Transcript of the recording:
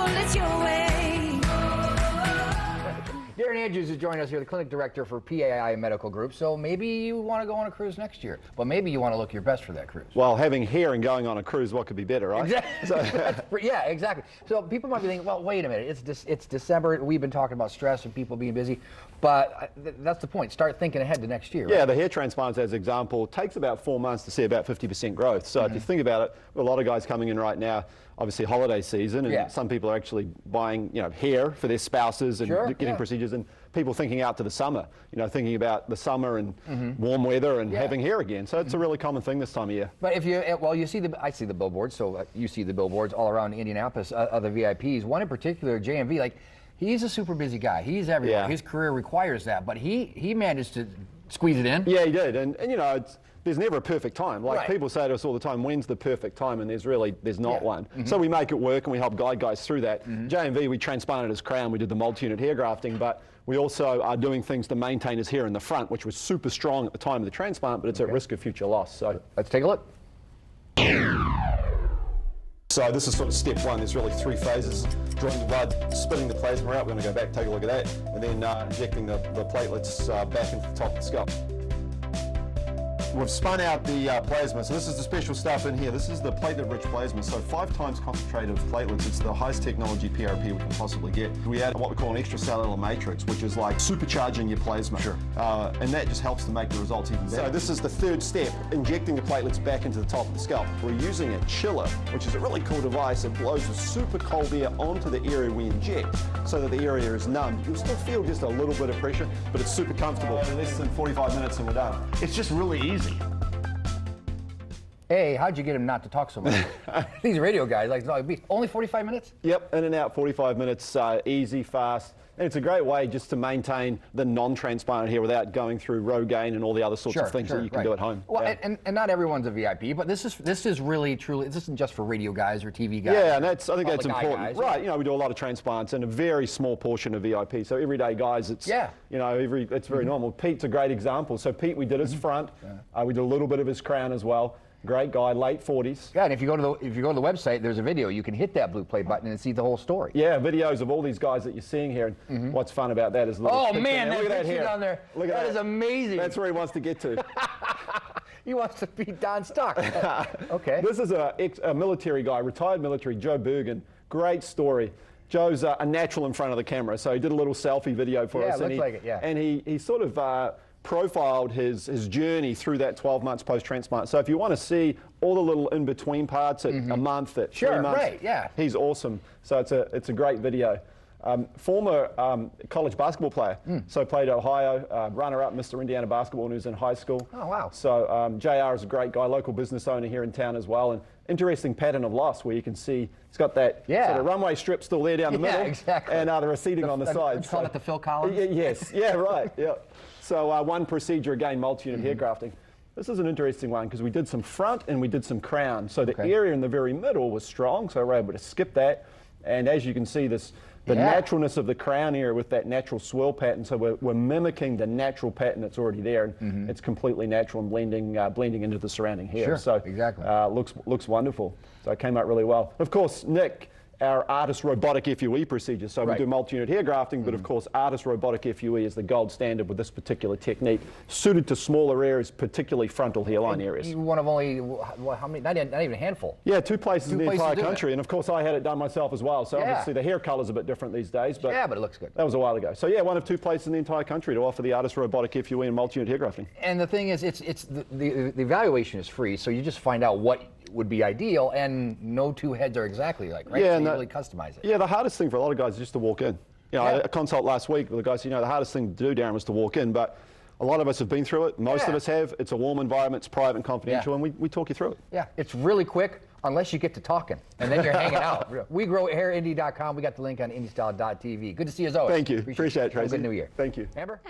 careful, it's your way. Darren Andrews is joining us here, the clinic director for PAI Medical Group. So maybe you want to go on a cruise next year, but maybe you want to look your best for that cruise. Well, having hair and going on a cruise, what could be better, right? Exactly. So, yeah, exactly. So people might be thinking, well, wait a minute, it's December. We've been talking about stress and people being busy, but that's the point. Start thinking ahead to next year. yeah, right? the hair transplants, as an example, takes about 4 months to see about 50% growth. So if you think about it, a lot of guys coming in right now, obviously holiday season, and some people are actually buying, hair for their spouses and getting procedures, and people thinking out to the summer, thinking about the summer and warm weather and having hair again. So it's a really common thing this time of year. But if you, you see I see the billboards, so you see the billboards all around Indianapolis, other VIPs. One in particular, JMV, like, he's a super busy guy. He's everywhere. His career requires that, but he managed to squeeze it in. Yeah, he did, and there's never a perfect time. Like people say to us all the time, when's the perfect time? And there's not one. So we make it work and we help guide guys through that. JMV, we transplanted his crown, we did the multi-unit hair grafting, but we also are doing things to maintain his hair in the front, which was super strong at the time of the transplant, but it's at risk of future loss. So let's take a look. So this is sort of step one. There's really 3 phases. Drawing the blood, spitting the plasma out. We're going to go back, take a look at that, and then injecting the platelets back into the top of the scalp. We've spun out the plasma, so this is the special stuff in here. This is the platelet-rich plasma, so 5 times concentrate of platelets. It's the highest technology PRP we can possibly get. We add what we call an extracellular matrix, which is like supercharging your plasma. And that just helps to make the results even better. So this is the 3rd step, injecting the platelets back into the top of the scalp. We're using a chiller, which is a really cool device. It blows the super cold air onto the area we inject so that the area is numb. You'll still feel just a little bit of pressure, but it's super comfortable. Less than 45 minutes and we're done. It's just really easy. Hey, how'd you get him not to talk so much? These radio guys, like, only 45 minutes? Yep, in and out, 45 minutes, easy, fast. And it's a great way just to maintain the non-transplanted hair without going through Rogaine and all the other sorts of things that you can do at home. Well, and not everyone's a VIP, but this is really, truly, this isn't just for radio guys or TV guys. Yeah, and I think that's important. Guys, right, we do a lot of transplants and a very small portion of VIP. So everyday guys, it's, it's very normal. Pete's a great example. So Pete, we did his front. We did a little bit of his crown as well. Great guy, late 40s. Yeah, and if you go to the website, there's a video. You can hit that blue play button and see the whole story. Yeah, videos of all these guys that you're seeing here. And what's fun about that is the little picture. Man, look at that hair down there. Look at that is amazing. That's where he wants to get to. He wants to be Don Stock. Okay. This is a military guy, retired military, Joe Bergen. Great story. Joe's a natural in front of the camera, so he did a little selfie video for us. Yeah, looks like it, And he sort of profiled his journey through that 12 months post-transplant. So if you want to see all the little in-between parts at a month, at 3 months, he's awesome. So it's a great video. Former college basketball player, so played at Ohio, runner-up Mr. Indiana basketball when he was in high school. Oh, wow. So JR is a great guy, local business owner here in town as well, and interesting pattern of loss where you can see he's got that sort of runway strip still there down the middle, and the receding on the sides. Call it the Phil Collins? Yes, right, yeah. So one procedure, again, multi-unit hair grafting. This is an interesting one because we did some front and we did some crown. So the area in the very middle was strong, so we're able to skip that. And as you can see, the naturalness of the crown area with that natural swirl pattern, so we're mimicking the natural pattern that's already there, and it's completely natural and blending into the surrounding hair. So looks wonderful. So it came out really well. Of course, Nick, our artist robotic FUE procedure. So we do multi-unit hair grafting, but of course artist robotic FUE is the gold standard with this particular technique, suited to smaller areas, particularly frontal hairline areas. You one of only, how many, not even a handful. Yeah, 2 places in the entire country, and of course I had it done myself as well, so obviously the hair color's a bit different these days. But but it looks good. That was a while ago. So yeah, 1 of 2 places in the entire country to offer the artist robotic FUE and multi-unit hair grafting. And the thing is, the evaluation is free, so you just find out what would be ideal, and no 2 heads are exactly like, right? Yeah, so you really customize it. Yeah, the hardest thing for a lot of guys is just to walk in. I had a consult last week with the guy said, the hardest thing to do, Darren, was to walk in, but a lot of us have been through it. Most of us have. It's a warm environment, it's private and confidential, and we talk you through it. Yeah, it's really quick, unless you get to talking, and then you're hanging out. WeGrowHairIndy.com. We got the link on IndyStyle.tv. Good to see you as always. Thank you. Appreciate it, Tracy. Have a good New Year. Thank you. Amber?